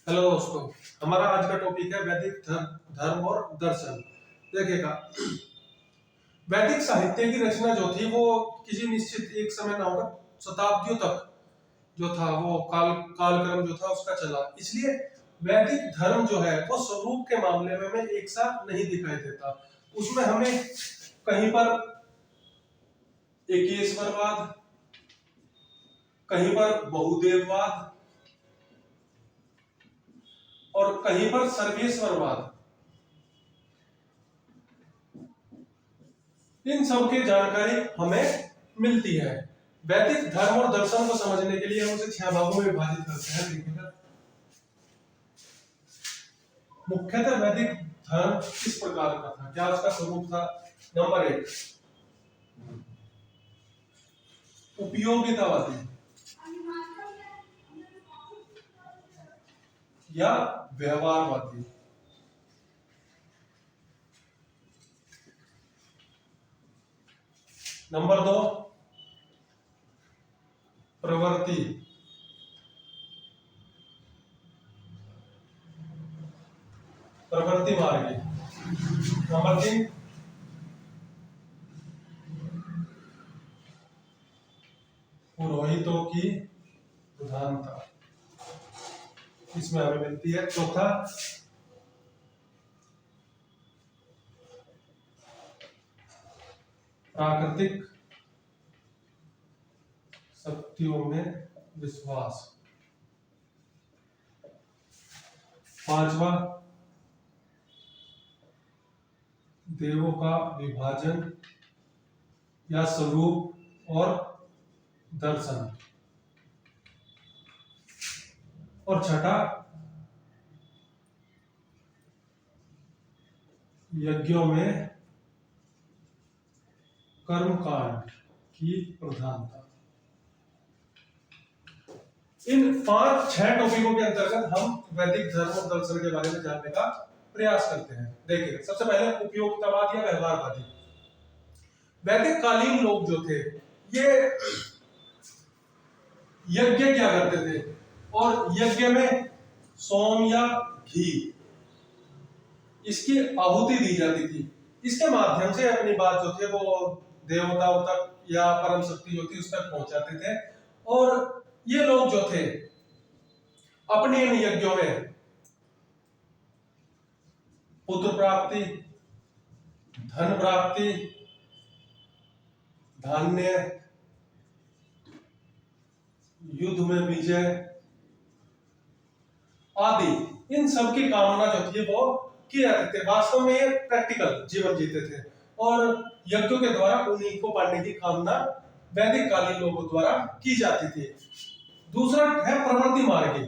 Hello दोस्तों, हमारा आज का टॉपिक है वैदिक धर्म और दर्शन। देखिएगा, वैदिक साहित्य की रचना जो थी वो किसी निश्चित एक समय ना होकर शताब्दियों तक जो था वो कालक्रम जो था उसका चला। इसलिए वैदिक धर्म जो है वो स्वरूप के मामले में हमें एक सा नहीं दिखाई देता। उसमें हमें कहीं पर एकेश्वरवाद, कहीं पर बहुदेववाद और कहीं पर सर्वेश्वरवाद, इन सब की जानकारी हमें मिलती है। वैदिक धर्म और दर्शन को समझने के लिए हम उसे 6 भागों में विभाजित करते हैं। देखिएगा, मुख्यतः वैदिक धर्म किस प्रकार का था, क्या उसका स्वरूप था। नंबर 1, उपयोगितावादी या व्यवहारवादी। नंबर 2, प्रवृत्ति मार्गी। नंबर 3, पुरोहितों की प्रधानता, इसमें हमें मिलती है। चौथा, प्राकृतिक शक्तियों में विश्वास। 5वां, देवों का विभाजन या स्वरूप और दर्शन। और छठा, यज्ञों में कर्मकांड की प्रधानता। इन 5-6 टॉपिकों के अंतर्गत हम वैदिक धर्म और दर्शन के बारे में जानने का प्रयास करते हैं। देखिए, सबसे पहले उपयोगितावाद या व्यवहारवादी। वैदिक कालीन लोग जो थे ये यज्ञ क्या करते थे, और यज्ञ में सोम या घी इसकी आहुति दी जाती थी। इसके माध्यम से अपनी बात जो थे वो देवताओं तक या परम शक्ति जो थी उस तक पहुंचाते थे। और ये लोग जो थे अपने इन यज्ञों में पुत्र प्राप्ति, धन प्राप्ति, धान्य, युद्ध में विजय आदि इन सब की कामना जो थी वो किया करते थे। वास्तव में ये प्रैक्टिकल जीवन जीते थे और यज्ञों के द्वारा उन्हीं को पाने की कामना वैदिक कालीन लोगों द्वारा की जाती थी। दूसरा है प्रवृत्ति मार्गी।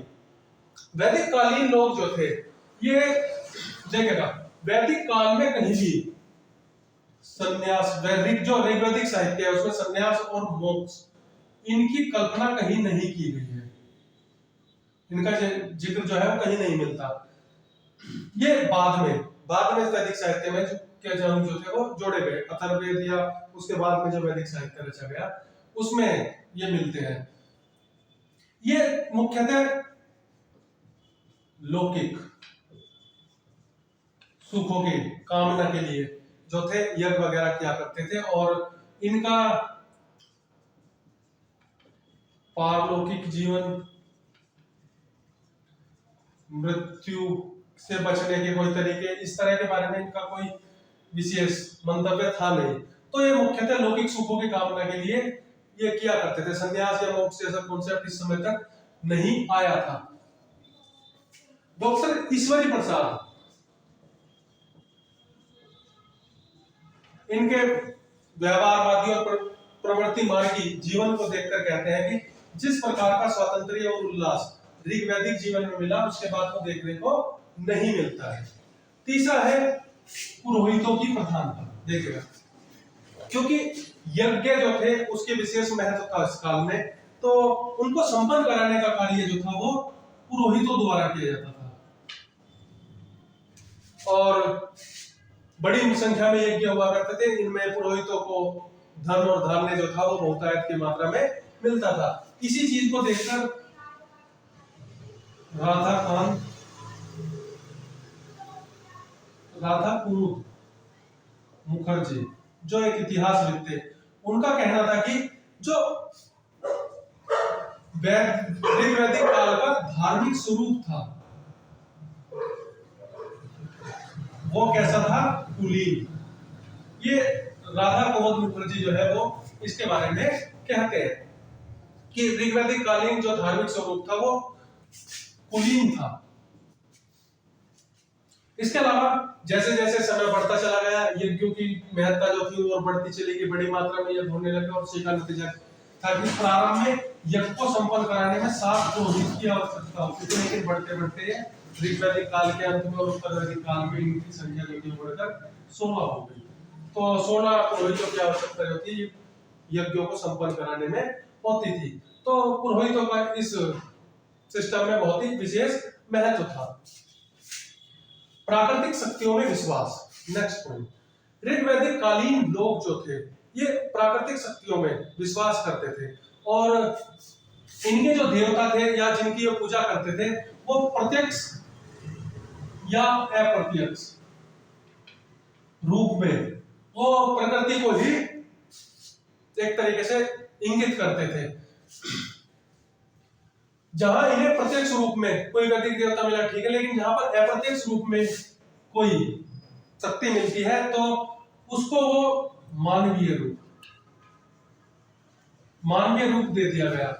वैदिक कालीन लोग जो थे ये देखिएगा, वैदिक काल में कहीं भी संन्यास, ऋग्वैदिक साहित्य है उसमें संन्यास और मोक्ष इनकी कल्पना कहीं नहीं की गई है। इनका जिक्र जो है वो कहीं नहीं मिलता। ये बाद में वैदिक साहित्य में जो थे वो जोड़े गए। अथर्ववेद या उसके बाद में जो वैदिक साहित्य रचा गया उसमें ये मिलते हैं। ये मुख्यतः लौकिक सुखों की कामना के लिए जो थे यज्ञ वगैरह किया करते थे और इनका पारलौकिक जीवन, मृत्यु से बचने के कोई तरीके, इस तरह के बारे में इनका कोई विशेष मंतव्य था नहीं। तो ये मुख्यतः लौकिक सुखों की कामना के लिए ये किया करते थे। संन्यास या मोक्ष जैसा कॉन्सेप्ट इस समय तक नहीं आया था। डॉक्टर ईश्वरी प्रसाद इनके व्यवहारवादी और प्रवृत्ति मार्गी जीवन को देखकर कहते हैं कि जिस प्रकार का स्वातंत्र्य और उल्लास ऋग्वैदिक जीवन में मिला उसके बाद को देखने को नहीं मिलता है। तीसरा है पुरोहितों की प्रधानता। देखिएगा, क्योंकि यज्ञ जो थे उसके विशेष महत्व था इस काल में, तो उनको संपन्न कराने का कार्य जो था वो पुरोहितों द्वारा किया जाता था और बड़ी संख्या में यज्ञ हुआ करते थे। इनमें पुरोहितों को धन और धान्य जो था वो बहुतायत की मात्रा में मिलता था। इसी चीज को देखकर राधा कांत राधा कुमुद मुखर्जी जो एक इतिहासविद थे, उनका कहना था कि जो ऋग्वैदिक काल का धार्मिक स्वरूप था वो कैसा था, कुलीन। ये राधा कुमुद मुखर्जी जो है वो इसके बारे में कहते हैं कि ऋग्वैदिक कालीन जो धार्मिक स्वरूप था वो कुलीन था। इसके अलावा जैसे जैसे समय बढ़ता चला गया, यज्ञों की महत्ता जो थी वो बढ़ती चली गई, बड़ी मात्रा में यज्ञ होने लगे और उसी का नतीजा था कि प्रारंभ में यज्ञ को संपन्न कराने में 7 पुरोहित की आवश्यकता होती थी, लेकिन बढ़ते बढ़ते ऋग्वैदिक काल के अंत में और उत्तरवैदिक काल में इनकी संख्या जो थी बढ़कर 16 हो गई। तो 16 पुरोहितों की आवश्यकता जो थी यज्ञों को संपन्न कराने में होती थी। तो पुरोहितों का इस सिस्टम में बहुत ही विशेष महत्व था। प्राकृतिक शक्तियों में विश्वास, नेक्स्ट पॉइंट। ऋग्वैदिक कालीन लोग जो थे ये प्राकृतिक शक्तियों में विश्वास करते थे और इनके जो देवता थे या जिनकी ये पूजा करते थे वो प्रत्यक्ष या अप्रत्यक्ष रूप में वो प्रकृति को ही एक तरीके से इंगित करते थे। जहां इन्हें प्रत्यक्ष रूप में कोई वैदिक देवता मिला ठीक है, लेकिन जहां पर अप्रत्यक्ष रूप में कोई शक्ति मिलती है तो उसको वो मानवीय रूप दे दिया गया।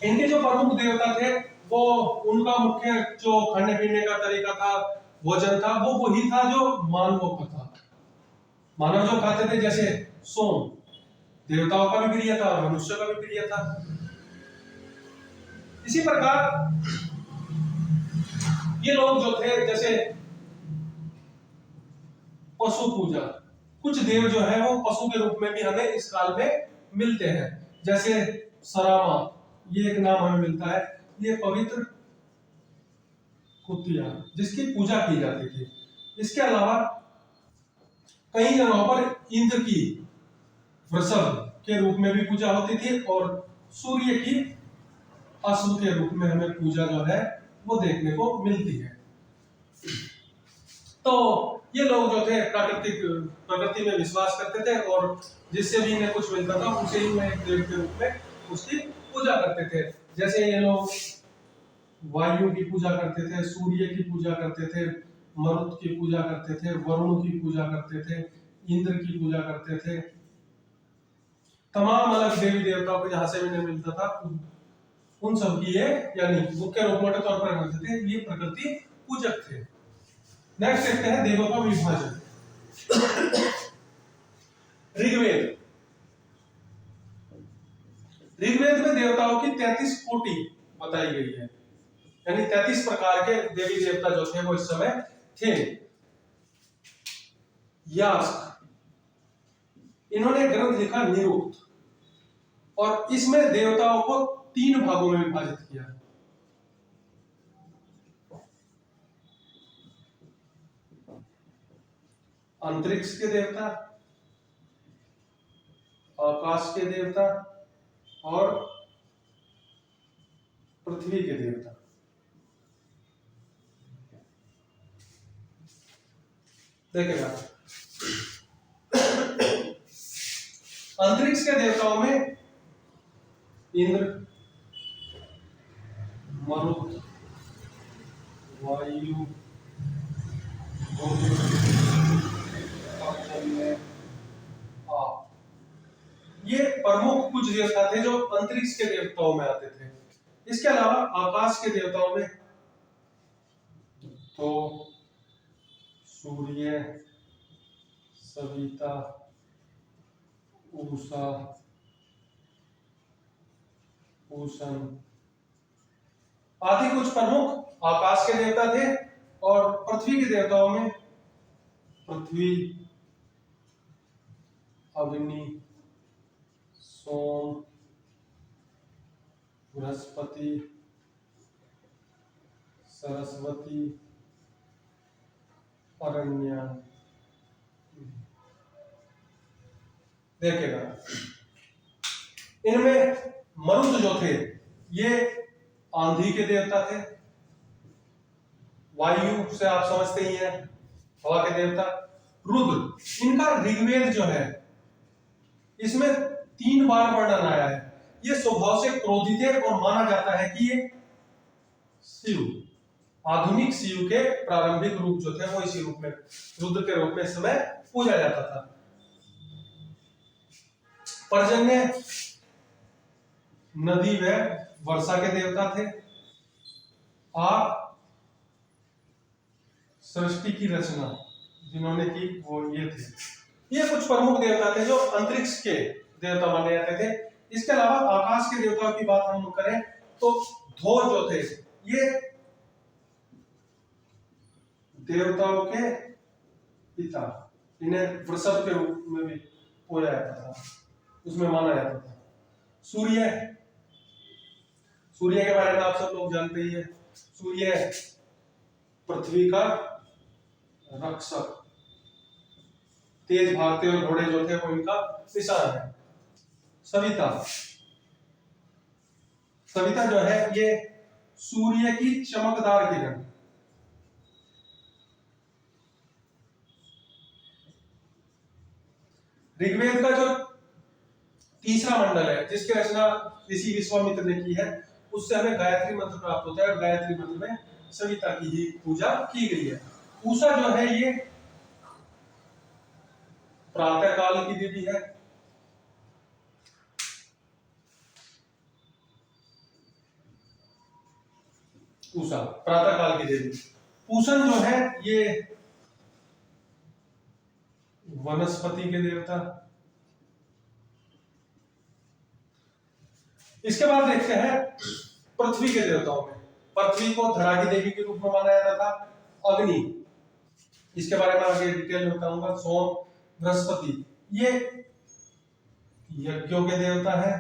इनके जो प्रमुख देवता थे वो उनका मुख्य जो खाने पीने का तरीका था, भोजन था, वो वही था जो मानवों का था। मानव जो खाते थे जैसे सोम, देवताओं का भी प्रिय था और मनुष्य का भी प्रिय था। इसी प्रकार ये लोग जो थे जैसे पशु पूजा, कुछ देव जो है वो पशु के रूप में भी हमें इस काल में मिलते हैं। जैसे सरामा, ये एक नाम हमें मिलता है, ये पवित्र कुतिया जिसकी पूजा की जाती थी। इसके अलावा कई जगहों पर इंद्र की वृषभ के रूप में भी पूजा होती थी और सूर्य की अश्व के रूप में हमें पूजा जो है वो देखने को मिलती है। तो ये लोग जो थे प्रकृति में विश्वास करते थे और जिससे भी इन्हें कुछ मिलता था उसे ही एक देव के रूप में उसकी पूजा करते थे। जैसे ये लोग वायु की पूजा करते थे, सूर्य की पूजा करते थे, मरुत की पूजा करते थे, वरुण की पूजा करते थे, इंद्र की पूजा करते थे। तमाम अलग देवी देवताओं को जहां से भी इन्हें मिलता था उन सब की ये यानी मुख्य रूप मोटे तौर पर करते थे, ये प्रकृति पूजक थे। नेक्स्ट देखते हैं देवों का विभाजन। ऋग्वेद में देवताओं की 33 कोटि बताई गई है, यानी 33 प्रकार के देवी देवता जो थे वो इस समय थे। यास्क, इन्होंने ग्रंथ लिखा निरुक्त और इसमें देवताओं को 3 भागों में विभाजित किया। अंतरिक्ष के देवता, आकाश के देवता और पृथ्वी के देवता। देखिएगा अंतरिक्ष के देवताओं में इंद्र, मरुत, वायु, ये प्रमुख कुछ देवता थे जो अंतरिक्ष के देवताओं में आते थे। इसके अलावा आकाश के देवताओं में तो सूर्य, सविता, उषा, पूषण आदि कुछ प्रमुख आकाश के देवता थे। और पृथ्वी के देवताओं में पृथ्वी, अग्नि, सोम, बृहस्पति, सरस्वती, अरण्या। देखिएगा इनमें मरुत जो थे ये आंधी के देवता थे। वायु से आप समझते ही हैं, हवा के देवता। रुद्र, इनका ऋग्वेद जो है इसमें 3 बार वर्णन आया है। ये स्वभाव से क्रोधित है और माना जाता है कि ये शिव, आधुनिक शिव के प्रारंभिक रूप जो थे वो इसी रूप में, रुद्र के रूप में इस समय पूजा जाता था। पर्जन्य, नदी व वर्षा के देवता थे। आप सृष्टि की रचना जिन्होंने की वो ये थे। ये कुछ प्रमुख देवता थे जो अंतरिक्ष के देवता माने जाते थे। इसके अलावा आकाश के देवताओं की बात हम करें तो ध्वज जो थे ये देवताओं के पिता, इन्हें वृषभ के रूप में भी पूजा जाता था, उसमें माना जाता था। सूर्य, सूर्य के बारे में आप सब लोग जानते ही है। सूर्य पृथ्वी का रक्षक, तेज भागते हुए घोड़े जो थे वो इनका निशान है। सविता, सविता जो है ये सूर्य की चमकदार किरण। ऋग्वेद का जो तीसरा मंडल है जिसकी रचना ऋषि विश्वामित्र ने की है, उससे हमें गायत्री मंत्र प्राप्त होता है और गायत्री मंत्र में सविता की ही पूजा की गई है। उषा जो है ये प्रातः काल की देवी है। उषा प्रातः काल की देवी। पूषण जो है ये वनस्पति के देवता। इसके बाद देखते हैं पृथ्वी के देवताओं में। पृथ्वी को धरा की देवी के रूप में माना जाता था। अग्नि, इसके बारे में आगे डिटेल में बताऊंगा। सोम, बृहस्पति ये यज्ञों के देवता है।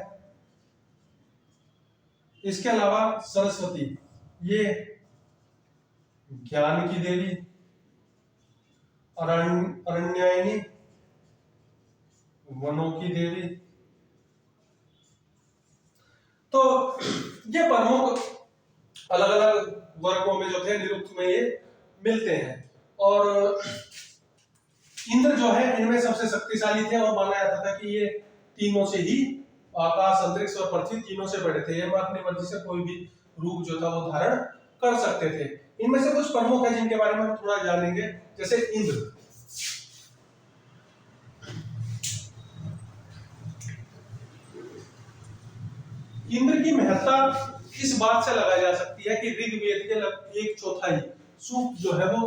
इसके अलावा सरस्वती ये ज्ञान की देवी, अरण्यायिनी वनों की देवी। तो ये प्रमुख अलग अलग वर्गों में जो थे निरुक्त में ये मिलते हैं। और इंद्र जो है इनमें सबसे शक्तिशाली थे और माना जाता था कि ये तीनों से ही, आकाश, अंतरिक्ष और पृथ्वी तीनों से बड़े थे। ये अपनी मर्जी से कोई भी रूप जो था वो धारण कर सकते थे। इनमें से कुछ प्रमुख है जिनके बारे में हम थोड़ा जानेंगे, जैसे इंद्र। इंद्र की महत्ता इस बात से लगाई जा सकती है कि ऋग्वेद के 1/4 सूक्त जो है वो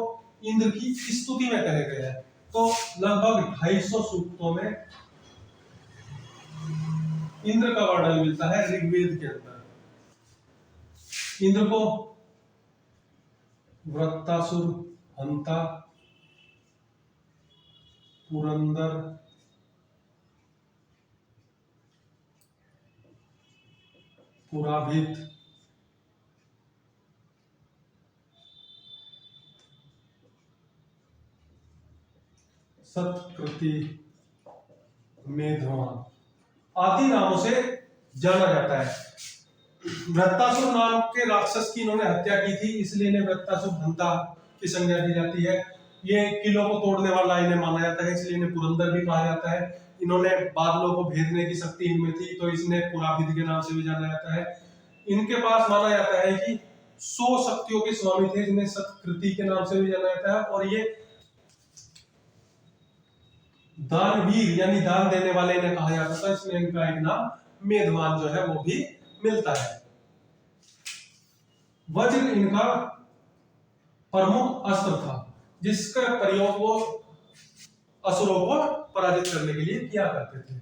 इंद्र की स्तुति में कहे गए हैं। तो लगभग 250 सूक्तों में इंद्र का वर्णन मिलता है ऋग्वेद के अंदर। इंद्र को वृत्तासुर, हंता, पुरंदर, पुराभित, सत्कृति, मेधवान आदि नामों से जाना जाता है। वृत्तासुर नाम के राक्षस की इन्होंने हत्या की थी, इसलिए इन्हें वृत्तासुर हंता की संज्ञा दी जाती है। ये किलों को तोड़ने वाला इन्हें माना जाता है, इसलिए इन्हें पुरंदर भी कहा जाता है। इन्होंने बादलों को भेदने की शक्ति इनमें थी, तो इसने पुराभिद के नाम से भी जाना जाता है। इनके पास माना जाता है कि 100 शक्तियों के स्वामी थे, जिन्हें सत्कृति के नाम से भी जाना जाता है। और ये दानवीर यानी दान देने वाले इन्हें कहा जाता था, इसलिए इनका एक नाम मेधवान जो है वो भी मिलता है। वज्र इनका प्रमुख अस्त्र था, जिसका प्रयोग वो असुरों को पराजित करने के लिए किया करते थे।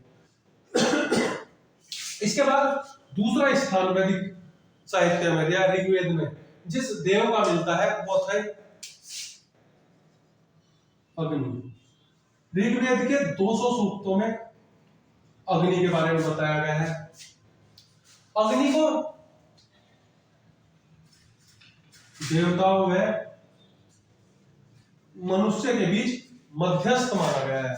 इसके बाद दूसरा स्थान वैदिक साहित्य में या ऋग्वेद में जिस देव का मिलता है वो था अग्नि। ऋग्वेद के 200 सूक्तों में अग्नि के बारे में बताया गया है। अग्नि को देवताओं में मनुष्य के बीच मध्यस्थ माना गया है।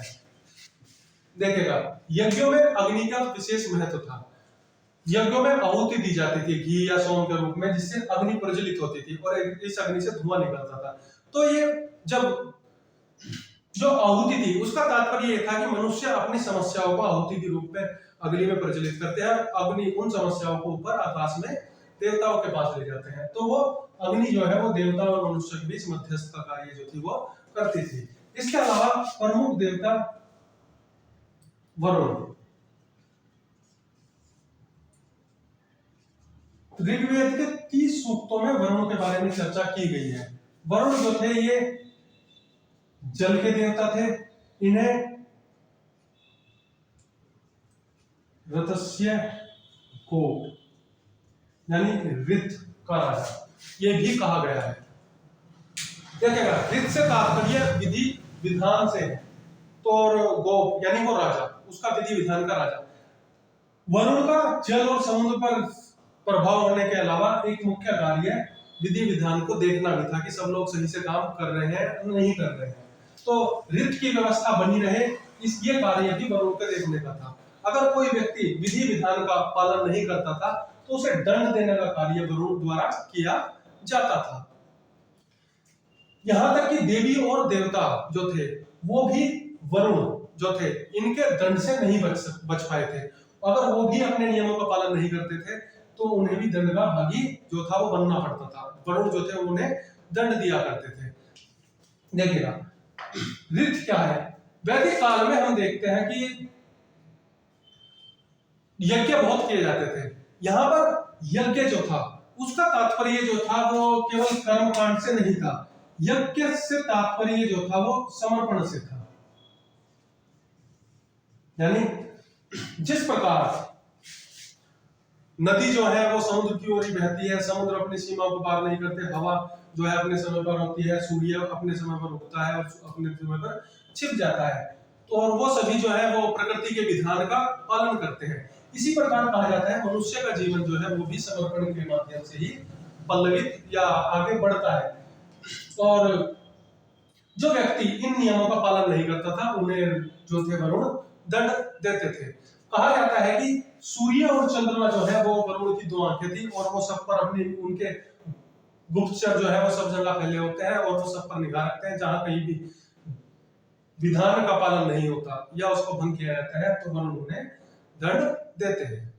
देखेगा, यज्ञों में अग्नि का विशेष महत्व था। यज्ञों में आहुति दी जाती थी घी या सोम के रूप में, जिससे अग्नि प्रज्वलित होती थी और इस अग्नि से धुआं निकलता था। तो ये जब जो आहुति थी उसका तात्पर्य यह था कि मनुष्य अपनी समस्याओं को आहुति के रूप में अग्नि में प्रज्वलित करते हैं, अग्नि उन समस्याओं को ऊपर आकाश में देवताओं के पास ले जाते हैं। तो वो अग्नि जो है वो देवता और मनुष्य के बीच मध्यस्थ का कार्य जो थी वो करती थी। इसके अलावा प्रमुख देवता वरुण। ऋग्वेद के 30 सूक्तों में वरुण के बारे में चर्चा की गई है। वरुण जो थे ये जल के देवता थे। इन्हें ऋतस्य गोप यानी ऋत का राजा ये भी कहा गया है। देखिएगा, ऋत से तात्पर्य विधि विधान से है, तो और गोप यानी वो राजा, उसका विधि विधान का राजा। वरुण का जल और समुद्र पर प्रभाव होने के अलावा एक मुख्य कार्य विधि विधान को देखना भी था कि सब लोग सही से काम कर रहे हैं नहीं कर रहे हैं। तो ऋत की व्यवस्था बनी रहे, इस ये कार्य भी वरुण के देखने का था। अगर कोई व्यक्ति विधि विधान का पालन नहीं करता था तो उसे दंड देने का कार्य वरुण द्वारा किया जाता था। यहां तक कि देवी और देवता जो थे वो भी वरुण जो थे इनके दंड से नहीं बच पाए थे। अगर वो भी अपने नियमों का पालन नहीं करते थे तो उन्हें भी दंड का भागी जो था वो बनना पड़ता था। वरुण जो थे उन्हें दंड दिया करते थे। देखिएगा, ऋत क्या है? वैदिक काल में हम देखते हैं कि यज्ञ बहुत किए जाते थे। यहां पर यज्ञ जो था उसका तात्पर्य जो था वो केवल कर्म कांड से नहीं था। यज्ञ से तात्पर्य जो था वो समर्पण से था। यानी जिस प्रकार नदी जो है वो समुद्र की ओर ही बहती है, समुद्र अपनी सीमा को पार नहीं करते, हवा जो है अपने समय पर होती है, सूर्य अपने समय पर उगता है और अपने समय पर छिप जाता है, तो और वो सभी जो है वो प्रकृति के विधान का पालन करते हैं। इसी प्रकार कहा जाता है मनुष्य का जीवन जो है वो भी समर्पण के माध्यम से ही पल्लवित या आगे बढ़ता है। और जो व्यक्ति इन नियमों का पालन नहीं करता था उन्हें जो थे वरुण दंड देते थे। कहा जाता है कि सूर्य और चंद्रमा जो है वो वरुण की दो आंखें थी और वो सब पर अपनी उनके गुप्तचर जो है वो सब जगह फैले होते हैं और वो सब पर निगाह रखते हैं। जहां कहीं भी विधान का पालन नहीं होता या उसको भंग किया जाता है तो वरुण उन्हें दंड देते हैं।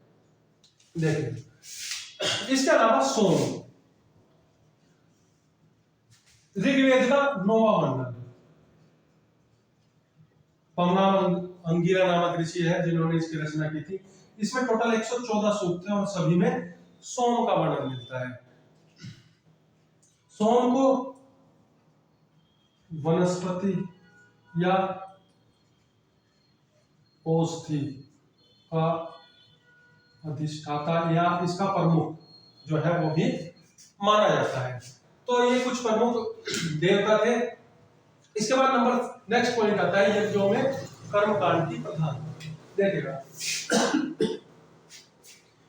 देखिए, इसके अलावा सोम, ऋग्वेद का 9वां मंडल। पवना अंगिरा नामक ऋषि है जिन्होंने इसकी रचना की थी। इसमें टोटल 114 सूक्त हैं और सभी में सोम का वर्णन मिलता है। सोम को वनस्पति या औषधि का अधिष्ठाता या इसका प्रमुख जो है वो भी माना जाता है। तो ये कुछ प्रमुख देवता थे। इसके बाद नेक्स्ट पॉइंट आता है यज्ञों में कर्मकांड की प्रधान। देखिएगा,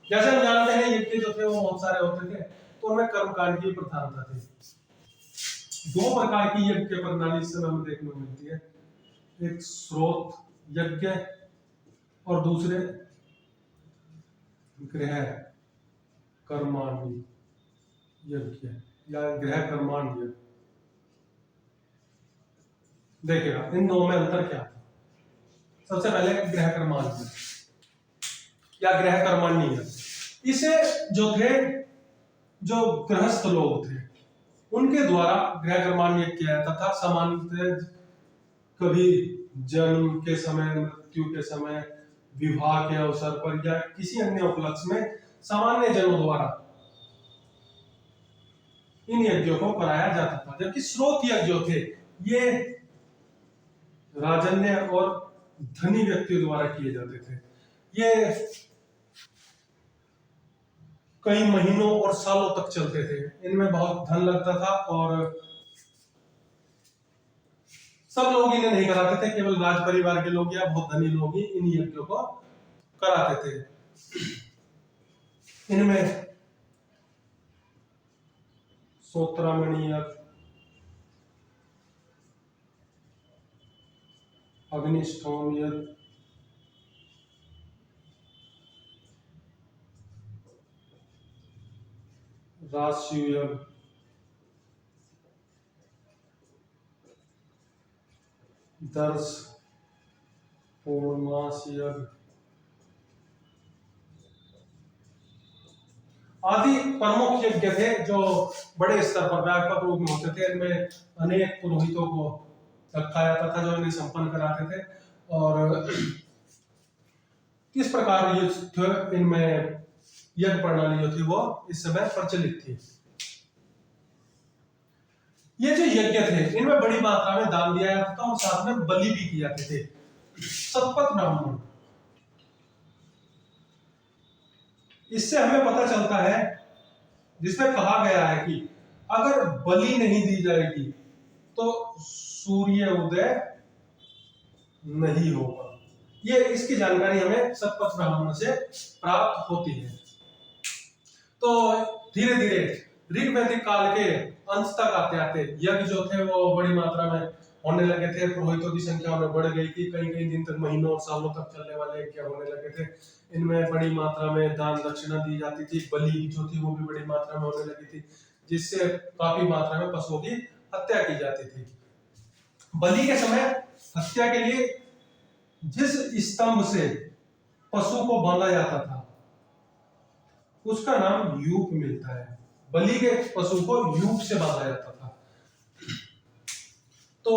जैसे हम जानते हैं यज्ञ जो थे वो बहुत सारे होते थे तो उनमें कर्मकांड की प्रधानता थी। दो प्रकार की यज्ञ प्रणाली इस समय हमें देखने को मिलती है, एक स्रोत यज्ञ और दूसरे गृह कर्माणि यज्ञ या गृह कर्माणि यज्ञ। देखिएगा इन दो में अंतर क्या था। सबसे पहले गृह कर्माणि या गृह कर्माणि यज्ञ, इसे जो थे जो गृहस्थ लोग थे उनके द्वारा गृह कर्माण्य किया जाता था। सामान्यतः कभी जन्म के समय, मृत्यु के समय, विवाह के अवसर पर या किसी अन्य उपलक्ष्य में सामान्य जनों द्वारा इन यज्ञों को कराया जाता था। जबकि स्रोत यज्ञ जो थे ये राजन्य और धनी व्यक्तियों द्वारा किए जाते थे। ये कई महीनों और सालों तक चलते थे। इनमें बहुत धन लगता था और सब लोग इन्हें नहीं कराते थे, केवल राज परिवार के लोग या बहुत धनी लोग ही इन यज्ञों को कराते थे। इनमें सोत्रामणि यज्ञ, अग्निष्ठोम यज्ञ, राजसूय यज्ञ, दर्श, पूर्णमास यज्ञ आदि प्रमुख यज्ञ थे जो बड़े स्तर पर व्यापक रूप में होते थे। इनमें अनेक पुरोहितों को रखा जाता था जो इन्हें संपन्न कराते थे। और किस प्रकार ये इनमें यज्ञ प्रणाली जो थी वो इस समय प्रचलित थी। ये जो यज्ञ थे इनमें बड़ी मात्रा में दान दिया जाता था और साथ में बलि भी किए जाते थे। सतपथ ब्राह्मण, इससे हमें पता चलता है, जिसमें कहा गया है कि अगर बलि नहीं दी जाएगी तो सूर्य उदय नहीं होगा। ये इसकी जानकारी हमें सतपथ ब्राह्मण से प्राप्त होती है। तो धीरे धीरे ऋग वैदिक काल के अंत तक आते आते यज्ञ जो थे वो बड़ी मात्रा में होने लगे थे। पुरोहितों की संख्या में बढ़ गई थी। कई कई दिन तक, महीनों और सालों तक चलने वाले यज्ञ होने लगे थे। इनमें बड़ी मात्रा में दान दक्षिणा दी जाती थी। बलि जो थी वो भी बड़ी मात्रा में होने लगी थी, जिससे काफी मात्रा में पशुओं की हत्या की जाती थी। बलि के समय हत्या के लिए जिस स्तंभ से पशु को बांधा जाता था उसका नाम यूप मिलता है। बलि के पशु को यूप से बांधा जाता था। तो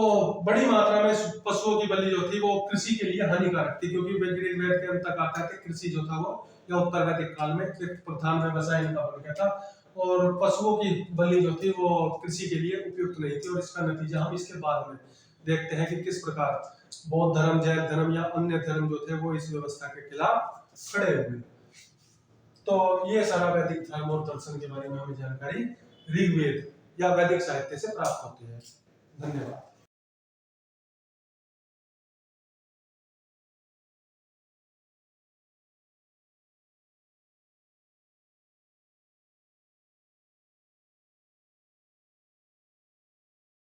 बड़ी मात्रा में पशुओं की बलि जो थी वो कृषि के लिए हानिकारक थी, क्योंकि ऋग्वेद के अंत तक आता है कि कृषि जो था वो या उत्तर वैदिक काल में प्रधान व्यवसाय इनका बन गया था और पशुओं की बलि जो थी वो कृषि के लिए उपयुक्त नहीं थी। और इसका नतीजा हम इसके बाद में देखते हैं कि किस प्रकार बौद्ध धर्म, जैन धर्म या अन्य धर्म जो थे वो इस व्यवस्था के खिलाफ खड़े हुए। तो ये सारा वैदिक धर्म और दर्शन के बारे में हमें जानकारी ऋग्वेद या वैदिक साहित्य से प्राप्त होती है। धन्यवाद।